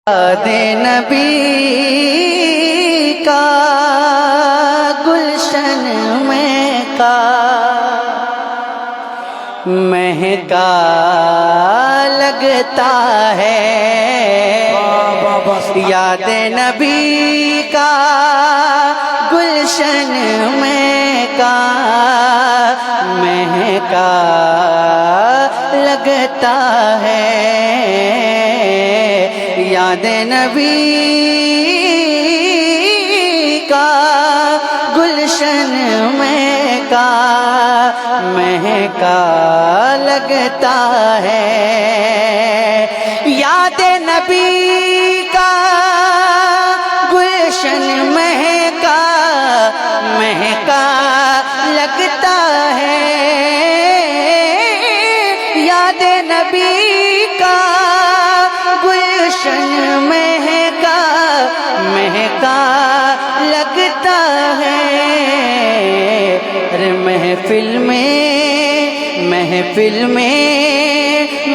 یاد نبی کا گلشن میں کا مہکا لگتا ہے، یاد نبی کا گلشن میں کا مہکا لگتا ہے، یاد نبی کا گلشن میں کا مہکا لگتا ہے، یاد نبی کا گلشن مہکا مہکا لگتا ہے، یاد نبی کا گلشن مہکا مہکا لگتا ہے، ارے محفل میں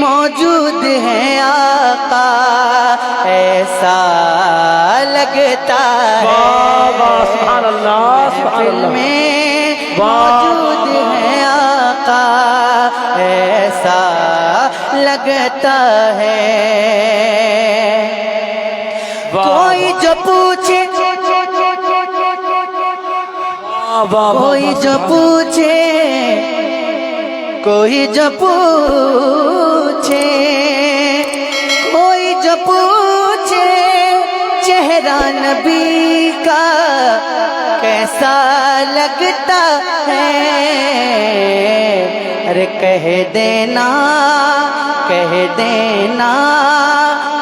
موجود ہے آقا، ایسا لگتا ہے، سبحان اللہ محفل میں موجود ہے آقا، ایسا لگتا ہے، کوئی جو پوچھے کوئی جو پوچھے کوئی جو پوچھے کوئی جو پوچھے چہرہ نبی کا کیسا لگتا ہے، ارے کہہ دینا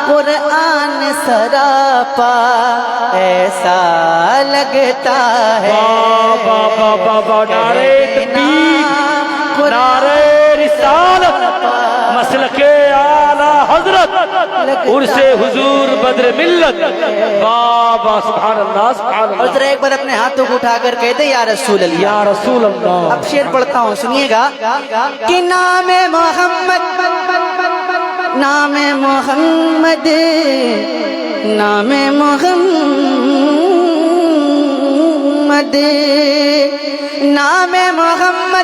قرآن سراپا ایسا لگتا ہے، نعرہ تکبیر، نعرہ رسالت، مسلک اعلی حضرت، عرس حضور بدر ملت، بابا سبحان اللہ سبحان اللہ۔ اور ذرا ایک بار اپنے ہاتھوں کو اٹھا کر کہتے یا رسول اللہ، یا رسول اللہ۔ اب شعر پڑھتا ہوں سنیے گا کہ نام محمد نام محمد نام محمد نام محمد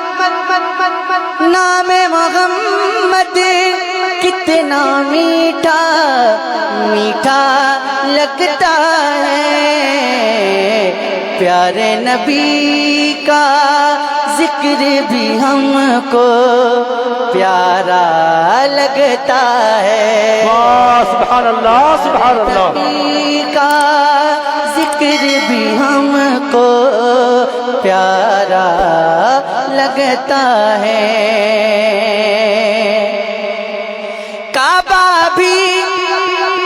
نام محمد کتنا میٹھا میٹھا لگتا ہے، پیارے نبی کا ذکر بھی ہم کو پیارا لگتا ہے، سبحان اللہ سبحان اللہ۔ نبی کا ذکر بھی ہم کو پیارا لگتا ہے، کعبہ بھی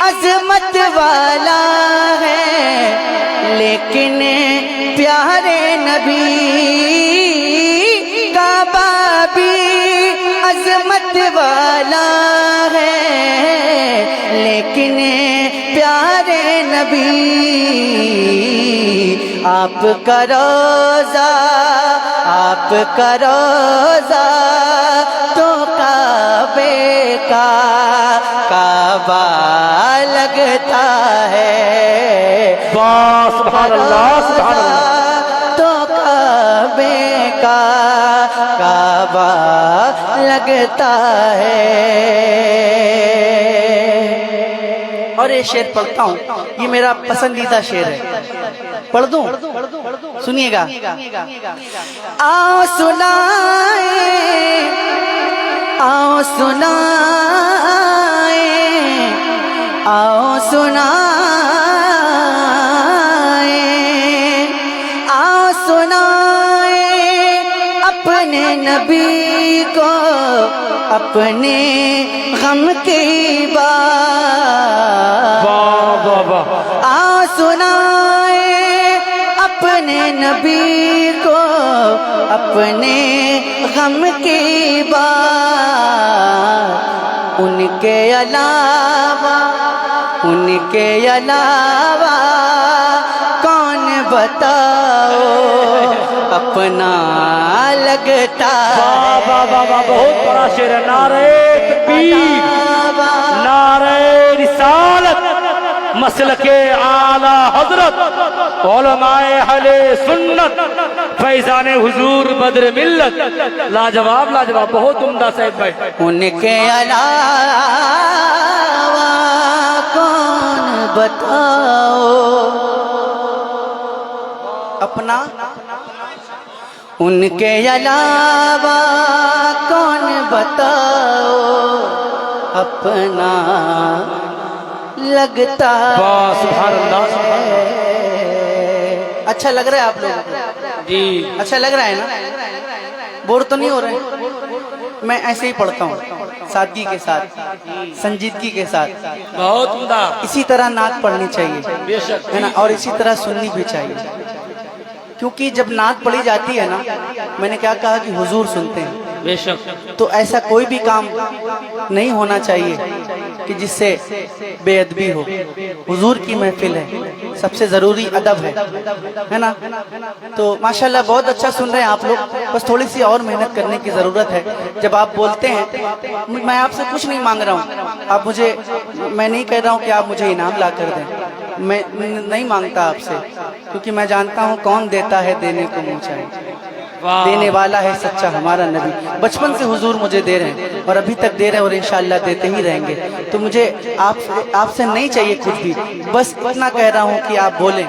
عظمت والا ہے لیکن پیارے نبی، کعبہ بھی عظمت والا ہے لیکن پیارے نبی، آپ کا روضہ تو کعبے کا کعبہ لگتا ہے، سبحان اللہ سبحان اللہ۔ تو کعبے کا کعبہ لگتا ہے، اور یہ شعر پڑھتا ہوں، یہ میرا پسندیدہ شعر ہے، پڑھ دوں؟ سنیے گا، آؤ سنائیں آؤ سنائیں آؤ سنائیں آؤ سنائیں اپنے نبی کو اپنے غم کی بات، آؤ سنائیں اپنے نبی کو اپنے غم کی بات، ان کے علاوہ کون بتاؤ اپنا لگتا ہے، بہت بڑا شعر ہے، نعرہ تکبیر، نعرہ رسالت، مسلک اعلی حضرت علماء اہل سنت فیضان حضور بدر ملت. لاجواب لاجواب، بہت عمدہ صاحب بھائی. ان کے علاوہ کون بتاؤ اپنا، ان کے علاوہ کون بتاؤ اپنا لگتا واہ سبحان اللہ. اچھا لگ رہا ہے آپ لوگ؟ جی اچھا لگ رہا ہے نا؟ بور تو نہیں ہو رہے؟ میں ایسے ہی پڑھتا ہوں، سادگی کے ساتھ، سنجیدگی کے ساتھ. بہت عمدہ. اسی طرح نعت پڑھنی چاہیے بے شک ہے نا، اور اسی طرح سننی بھی چاہیے. کیونکہ جب نعت پڑھی جاتی ہے نا، میں نے کیا کہا کہ حضور سنتے ہیں، بے شک. تو ایسا کوئی بھی کام نہیں ہونا چاہیے کہ جس سے بے ادبی ہو. حضور کی محفل ہے، سب سے ضروری ادب ہے نا. تو ماشاءاللہ بہت اچھا سن رہے ہیں آپ لوگ، بس تھوڑی سی اور محنت کرنے کی ضرورت ہے. جب آپ بولتے ہیں، میں آپ سے کچھ نہیں مانگ رہا ہوں، آپ مجھے، میں نہیں کہہ رہا ہوں کہ آپ مجھے انعام لا کر دیں، میں نہیں مانگتا آپ سے، کیونکہ میں جانتا ہوں کون دیتا ہے دینے کو منہ چاہے. دینے والا ہے سچا ہمارا نبی. بچپن سے حضور مجھے دے رہے ہیں اور ابھی تک دے رہے ہیں اور انشاءاللہ دیتے ہی رہیں گے. تو مجھے آپ سے نہیں چاہیے کچھ بھی، بس اتنا کہہ رہا ہوں کہ آپ بولیں،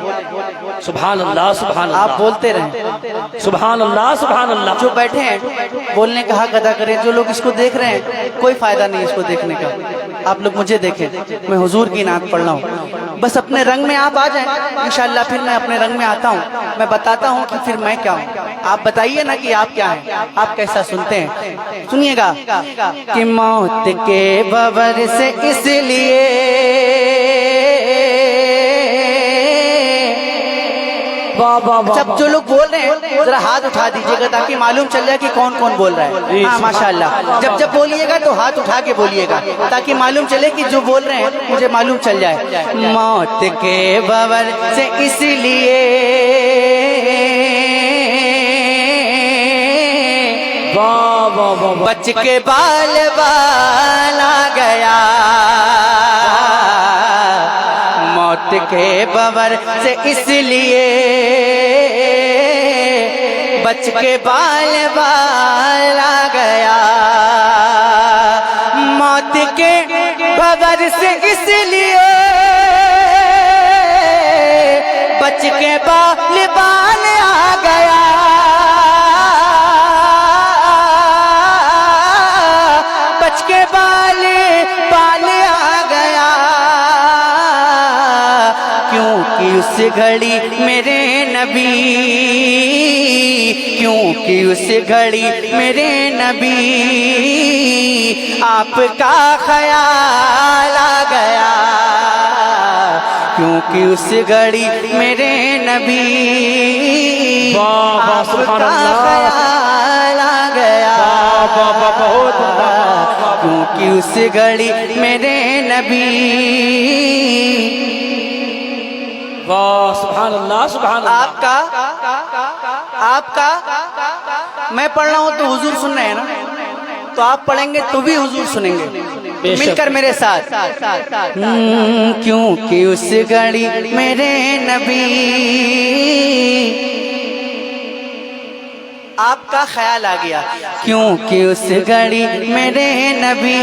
سبحان اللہ سبحان اللہ. آپ بولتے رہیں. سبحان اللہ سبحان اللہ. جو بیٹھے ہیں بولنے کا حق ادا کریں. جو لوگ اس کو دیکھ رہے ہیں کوئی فائدہ نہیں اس کو دیکھنے کا، آپ لوگ مجھے دیکھیں، میں حضور کی نعت پڑھ رہا ہوں. بس اپنے رنگ میں آپ آ جائیں انشاءاللہ، پھر میں اپنے رنگ میں آتا ہوں، میں بتاتا ہوں کہ پھر میں کیا ہوں. آپ بتائیے نا کہ آپ کیا ہیں، آپ کیسا سنتے ہیں. سنیے گا کہ موت کے بور سے اس لیے جب جو لوگ بول رہے ہیں ذرا ہاتھ اٹھا دیجیے گا تاکہ معلوم چل جائے کہ کون کون بول رہا ہے. ہاں ماشاءاللہ، جب بولیے گا تو ہاتھ اٹھا کے بولیے گا تاکہ معلوم چلے کہ جو بول رہے ہیں مجھے معلوم چل جائے. موت کے بور سے اس لیے بچ کے بال بال آ گیا. موت کے بور سے اس لیے بچ کے بال بال آ گیا. موت کے بور سے اس لیے بچ کے بال بال آ گیا. بچ کے بال بال آ گیا. کیونکہ اس گھڑی میرے نبی، کیونکہ اس گھڑی میرے نبی آپ کا خیال آ گیا. کیونکہ اس گھڑی میرے نبی آپ کا خیال آ گیا. کیونکہ اس گھڑی میرے نبی. واہ سبحان اللہ سبحان اللہ. آپ کا میں پڑھ رہا ہوں تو حضور سن رہے ہیں نا، تو آپ پڑھیں گے تو بھی حضور سنیں گے. مل کر میرے ساتھ. کیونکہ اس گھڑی میرے نبی آپ کا خیال آ گیا. کیونکہ اس گھڑی میرے نبی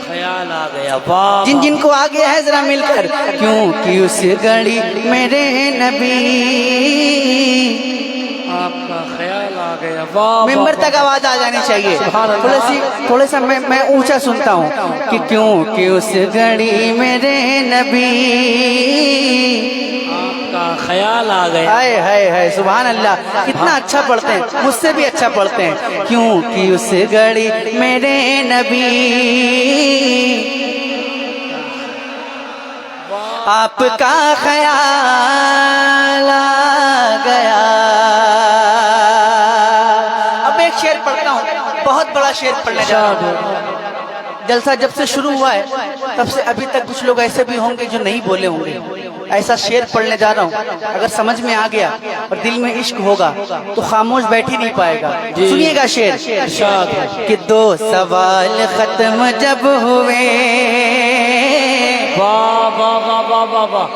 خیال آ گیا. واہ جن جن کو آ گیا ہے ذرا مل کر. کیونکہ اس گھڑی میرے نبی آپ کا خیال آ گیا. واہ ممبر تک آواز آ جانی چاہیے. تھوڑا سا میں اونچا سنتا ہوں کہ کیونکہ اس گھڑی میرے نبی آپ کا خیال آ گیا. ہائے ہائے ہائے سبحان اللہ. کتنا اچھا پڑھتے ہیں، مجھ سے بھی اچھا پڑھتے ہیں. کیونکہ اس گھڑی میرے نبی آپ کا خیال آ گیا. اب ایک شعر پڑھتا ہوں، بہت بڑا شعر پڑھنے جا رہا ہوں. جلسہ جب سے شروع ہوا ہے تب سے ابھی تک کچھ لوگ ایسے بھی ہوں گے جو نہیں بولے ہوں گے. ایسا شعر پڑھنے جا رہا ہوں، اگر سمجھ میں آ گیا اور دل میں عشق ہوگا تو خاموش بیٹھ ہی نہیں پائے گا. سنیے گا شعر کہ 2 سوال ختم جب ہوئے واہ واہ واہ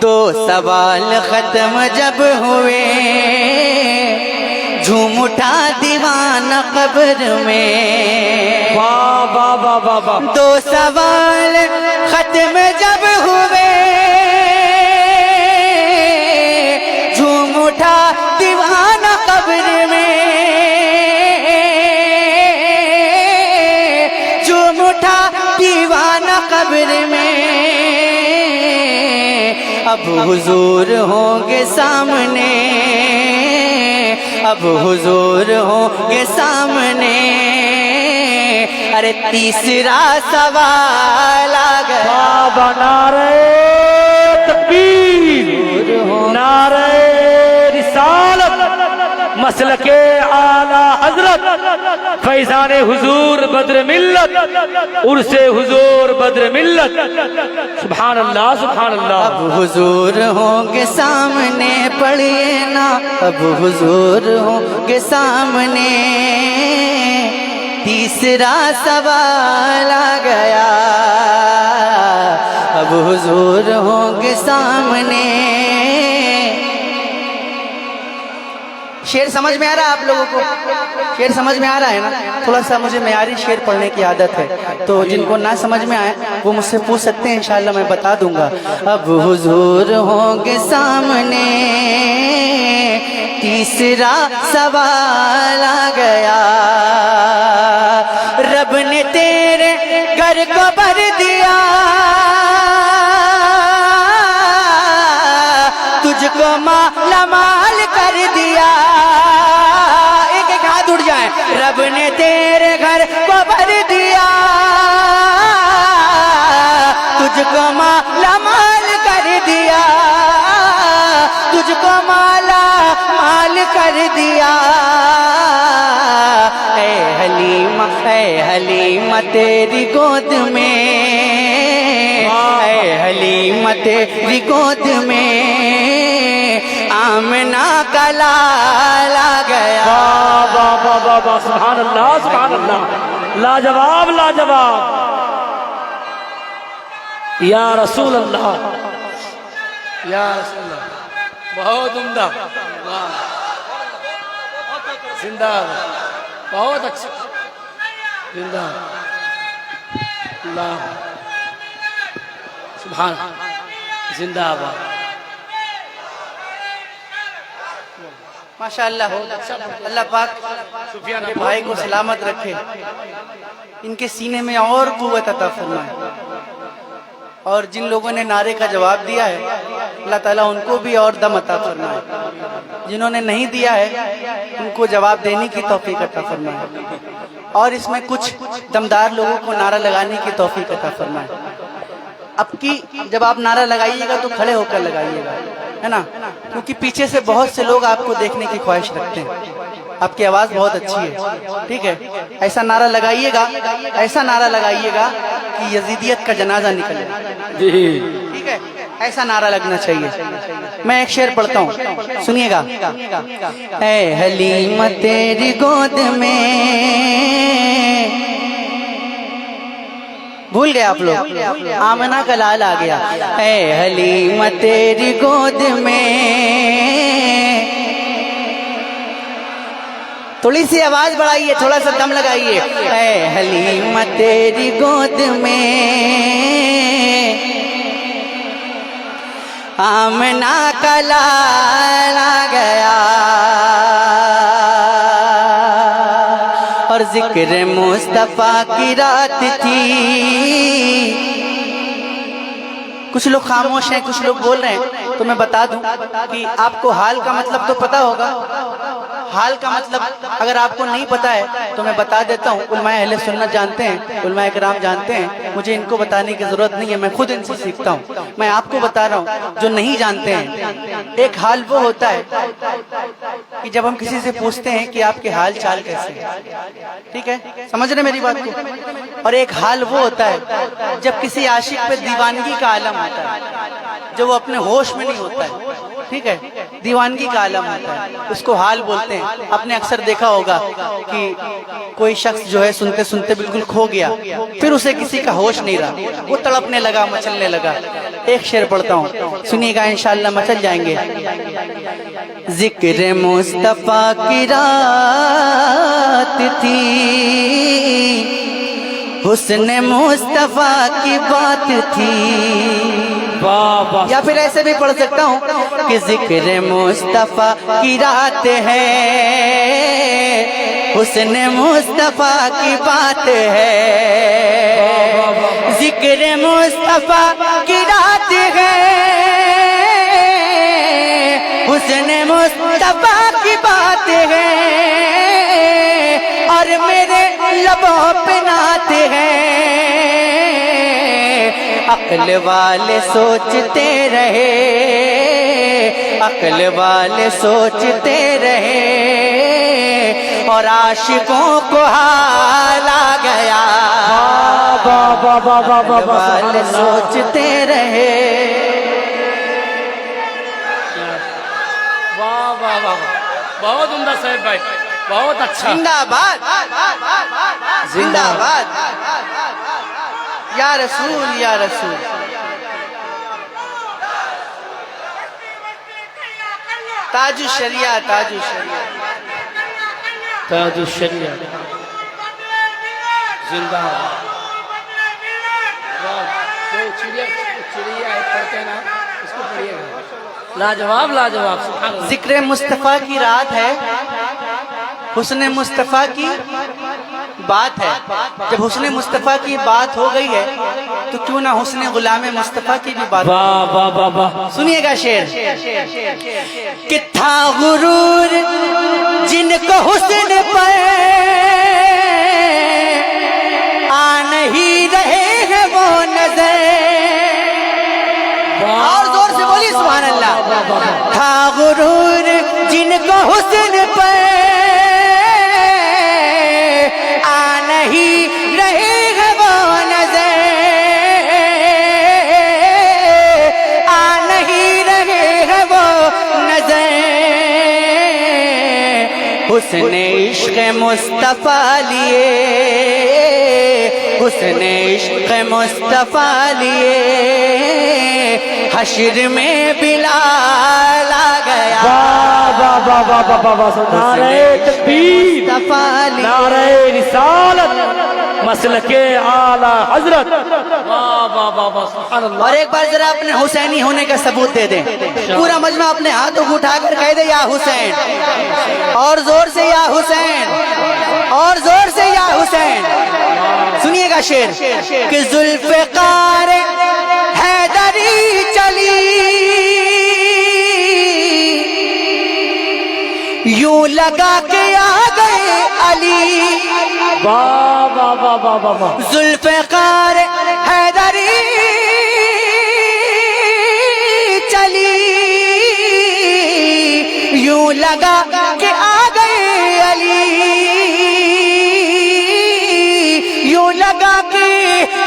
دو سوال ختم جب ہوئے جھوم اٹھا دیوانہ قبر میں واہ واہ واہ واہ واہ دو سوال ختم جب ہوئے جھوم اٹھا دیوانہ قبر میں جھوم اٹھا دیوانہ قبر میں اب حضور ہوں گے سامنے اب حضور ہوں گے سامنے ارے تیسرا سوال آ گیا بابا نعرہ تکبیر نعرہ رسالت مسلک اعلی حضرت فیضان حضور بدر ملت عرس حضور بدر ملت سبحان اللہ سبحان اللہ اب حضور ہوں گے سامنے پڑھیے نا اب حضور ہوں گے سامنے تیسرا سوال آ گیا اب حضور ہوں گے سامنے شعر سمجھ میں آ رہا ہے آپ لوگوں کو شعر سمجھ میں آ رہا ہے نا تھوڑا سا مجھے معیاری شعر پڑھنے کی عادت ہے تو جن کو نہ سمجھ میں آئے وہ مجھ سے پوچھ سکتے ہیں انشاءاللہ میں بتا دوں گا اب حضور ہوں گے سامنے تیسرا سوال آ گیا رب نے تیرے گھر کو بھر دیا تجھ کو مالا مال کر دیا ایک ایک ہاتھ اٹھ جائیں رب نے تیرے گھر کو بھر دیا تجھ کو مالا مال کر دیا تجھ کو مالا مال کر دیا اے حلیمہ تیری گود میں اے حلیمہ تیری گود میں آمنہ کا لال آ گیا واہ واہ واہ واہ واہ سبحان اللہ سبحان اللہ لاجواب لاجواب یا رسول اللہ یا رسول اللہ بہت عمدہ زندہ بہت اچھا زندہ اللہ سبحان زندہ آباد ماشاءاللہ اللہ پاک میرے بھائی کو سلامت رکھے ان کے سینے میں اور قوت عطا فرمائے اور جن لوگوں نے نعرے کا جواب دیا ہے اللہ تعالیٰ ان کو بھی اور دم عطا فرمائے جنہوں نے نہیں دیا ہے ان کو جواب دینے کی توفیق عطا فرمائے اور اس میں کچھ دمدار لوگوں کو نعرہ لگانے کی توفیق عطا فرمائے اب کی جب آپ نعرہ لگائیے گا تو کھڑے ہو کر لگائیے گا ہے نا کیونکہ پیچھے سے بہت سے لوگ آپ کو دیکھنے کی خواہش رکھتے ہیں آپ کی آواز بہت اچھی ہے ٹھیک ہے ایسا نعرہ لگائیے گا کہ یزیدیت کا جنازہ نکلے ٹھیک ہے ایسا نعرہ لگنا چاہیے میں ایک شعر پڑھتا ہوں سنیے گا اے حلیمہ تیری گود میں بھول گئے آپ لوگ آمنہ کا لال آ گیا اے حلیمہ تیری گود میں تھوڑی سی آواز بڑھائیے تھوڑا سا دم لگائیے اے حلیمہ تیری گود میں آمنہ کا لال آ گیا اور ذکر مصطفیٰ کی رات تھی کچھ لوگ خاموش ہیں کچھ لوگ بول رہے ہیں تو میں بتا دوں کہ آپ کو حال کا مطلب تو پتا ہوگا حال کا مطلب اگر آپ کو نہیں پتا ہے تو میں بتا دیتا ہوں علماء اہل سنت جانتے ہیں علماء کرام جانتے ہیں مجھے ان کو بتانے کی ضرورت نہیں ہے میں خود ان سے سیکھتا ہوں میں آپ کو بتا رہا ہوں جو نہیں جانتے ہیں ایک حال وہ ہوتا ہے کہ جب ہم کسی سے پوچھتے ہیں کہ آپ کے حال چال کیسے ہیں ٹھیک ہے سمجھ رہے میری بات کو اور ایک حال وہ ہوتا ہے جب کسی عاشق پہ دیوانگی کا عالم ہوتا ہے جب وہ اپنے ہوش میں نہیں ہوتا ہے ٹھیک ہے دیوانگی کا عالم ہوتا ہے، اس کو حال بولتے ہیں۔ آپ نے اکثر دیکھا ہوگا کہ کوئی شخص جو ہے سنتے سنتے بالکل کھو گیا، پھر اسے کسی کا ہوش نہیں رہا، وہ تڑپنے لگا، مچلنے لگا۔ ایک شعر پڑھتا ہوں، سنیے گا، انشاءاللہ مچل جائیں گے۔ ذکر مصطفیٰ کی رات تھی، حسن مصطفیٰ کی بات تھی، یا پھر ایسے بھی پڑھ سکتا ہوں کہ ذکر مصطفیٰ کی رات ہے، حسن مصطفیٰ کی بات ہے، ذکر مصطفیٰ کی رات ہے، حسن مصطفیٰ کی بات ہے، اور میرے لبوں پہ نعت ہے۔ عقل والے سوچتے رہے، عقل والے سوچتے رہے، اور عاشقوں کو حال آ گیا، عقل والے سوچتے رہے۔ واہ واہ واہ، بہت عمدہ صاحب بھائی، بہت اچھا۔ زندہ باد، زندہ باد، یا رسول یا رسول۔ تاج الشریعہ، تاج الشریعہ، تاج الشریعہ، زندہ باد۔ چڑیا پڑھتے ہیں نا، اس کو پڑھیے گا، لاجواب لاجواب، سبحان اللہ۔ ذکر مصطفیٰ کی رات ہے، حسن مصطفیٰ کی بات ہے۔ جب حسن مصطفیٰ کی بات ہو گئی ہے تو کیوں نہ حسن غلام مصطفیٰ کی بھی بات ہو۔ واہ واہ واہ واہ، سنیے گا شعر، کہ تھا غرور جن کو حسن پر آ نہیں رہے ہیں وہ نظر، اور زور سے بولیے سبحان اللہ۔ تھا غرور جن کو حسن پر آ نہیں رہے ہیں وہ نظر، آ نہیں رہے ہیں وہ نظر، حسن عشق مصطفیٰ لیے، حسن عشق مصطفیٰ لیے، حشر میں بلال آ گیا، واہ واہ واہ واہ واہ واہ، نعرہ تکبیر، نعرہ رسالت، مسلک اعلی حضرت، واہ واہ واہ واہ، سبحان اللہ۔ اور ایک بار ذرا اپنے حسینی ہونے کا ثبوت دے دیں، پورا مجمع اپنے ہاتھوں کو اٹھا کر کہہ دے یا حسین، اور زور سے یا حسین، اور زور سے یا حسین۔ سنیے گا شعر، کہ ذوالفقار حیدری چلی یوں لگا کے آ گئے علی، واہ واہ واہ واہ واہ واہ، ذوالفقار حیدری چلی یوں لگا کہ آ گئے علی، یوں لگا کہ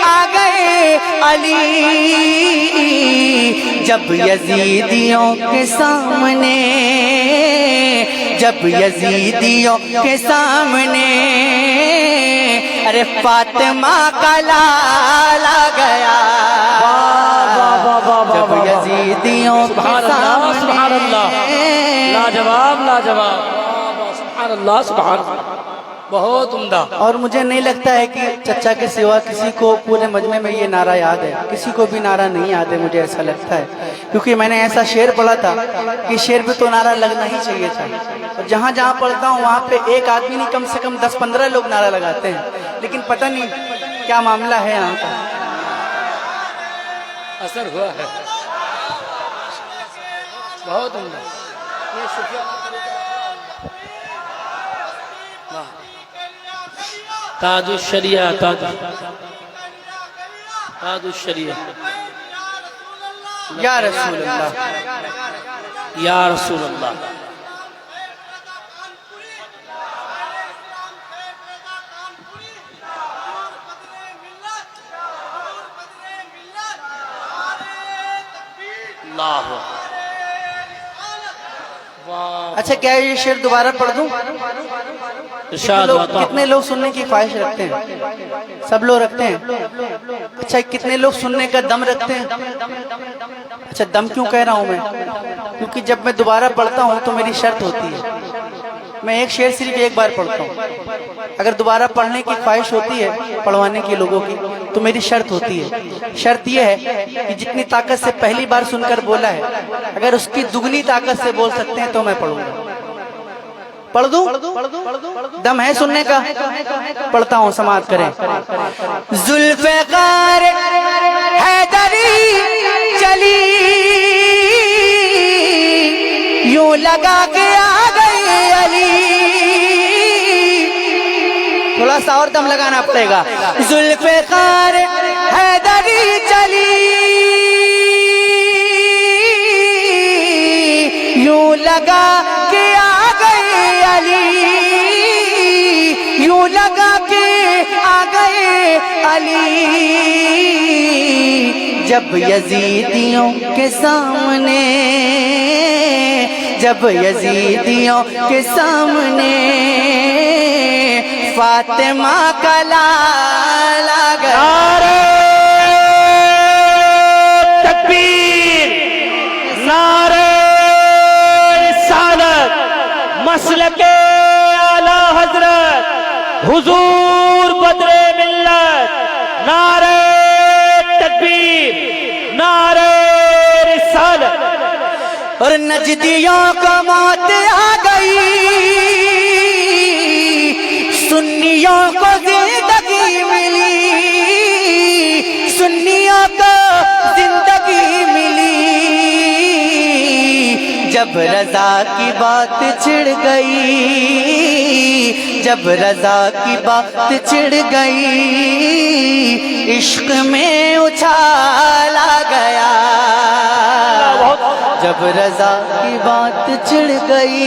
آ گئے علی، جب یزیدیوں کے سامنے، جب یزیدیوں کے سامنے ارے فاطمہ کا لال آ گیا، جب یزیدیوں کے سامنے، سبحان اللہ، لاجواب لاجواب، سبحان اللہ سبحان اللہ، بہت عمدہ۔ اور مجھے نہیں لگتا ہے کہ چچا کے سوا کسی کو پورے مجمع میں یہ نعرہ یاد ہے، کسی کو بھی نعرہ نہیں یاد ہے، مجھے ایسا لگتا ہے، کیونکہ میں نے ایسا شعر پڑھا تھا کہ شعر پہ تو نعرہ لگنا ہی چاہیے تھا، اور جہاں جہاں پڑھتا ہوں وہاں پہ ایک آدمی نہیں کم سے کم 10-15 لوگ نعرہ لگاتے ہیں، لیکن پتہ نہیں کیا معاملہ ہے یہاں کا۔ اثر ہوا ہے، بہت عمدہ۔ یہ شکریہ، تاج الشریعہ، تاج الشریعہ، یا رسول اللہ، یا رسول اللہ۔ اللہ اچھا کیا یہ شعر دوبارہ پڑھ دوں؟ ارشاد ہوتا کتنے لوگ سننے کی خواہش رکھتے ہیں؟ سب لوگ رکھتے ہیں؟ اچھا کتنے لوگ سننے کا دم رکھتے ہیں؟ اچھا دم کیوں کہہ رہا ہوں میں؟ کیونکہ جب میں دوبارہ پڑھتا ہوں تو میری شرط ہوتی ہے، میں ایک شعر صرف ایک بار پڑھتا ہوں، اگر دوبارہ پڑھنے کی خواہش ہوتی ہے پڑھوانے کی لوگوں کی تو میری شرط ہوتی ہے، شرط یہ ہے کہ جتنی طاقت سے پہلی بار سن کر بولا ہے اگر اس کی دگنی طاقت سے بول سکتے ہیں تو میں پڑھوں گا۔ پڑھ دوں؟ دم ہے سننے کا؟ پڑھتا ہوں، سماعت کریں۔ ذوالفقار حیدری چلی یوں لگا کے آ گئی علی، تھوڑا سا اور دم لگانا پڑے گا۔ ذوالفقار حیدری چلی یوں لگا کے آ گئی علی، یوں لگا کے آ گئے علی، جب یزیدیوں کے سامنے، جب یزیدیوں کے سامنے فاطمہ کا لال آ گیا۔ نعرہ تکبیر، نعرہ رسالت، مسلک اعلی حضرت حضور بدر ملت، نعرہ تکبیر، نعرہ رسالت۔ اور نجدیوں کو موت آ گئی، سنیوں کو زندگی ملی، سنیوں کو زندگی ملی، جب رضا کی بات چھڑ گئی، جب رضا کی بات چھڑ گئی، عشق میں اچھالا گیا، جب رضا کی بات چھڑ گئی۔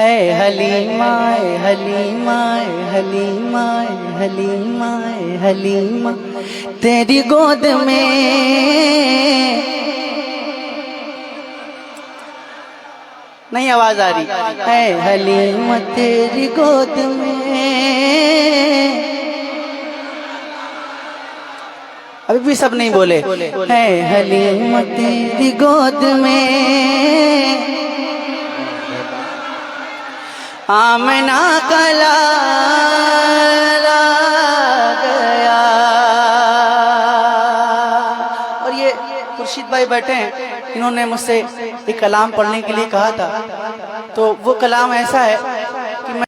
اے حلیمہ اے حلیمہ اے حلیمہ اے حلیمہ اے حلیمہ تیری گود میں، نہیں آواز آ رہی، اے حلیمہ تیری گود میں، ابھی بھی سب نہیں بولے، اے حلیمہ تیری گود میں آمنہ کا لالا گیا۔ اور یہ خورشید بھائی بیٹھے ہیں، انہوں نے مجھ سے ایک کلام پڑھنے کے لیے کہا تھا، تو وہ کلام ایسا ہے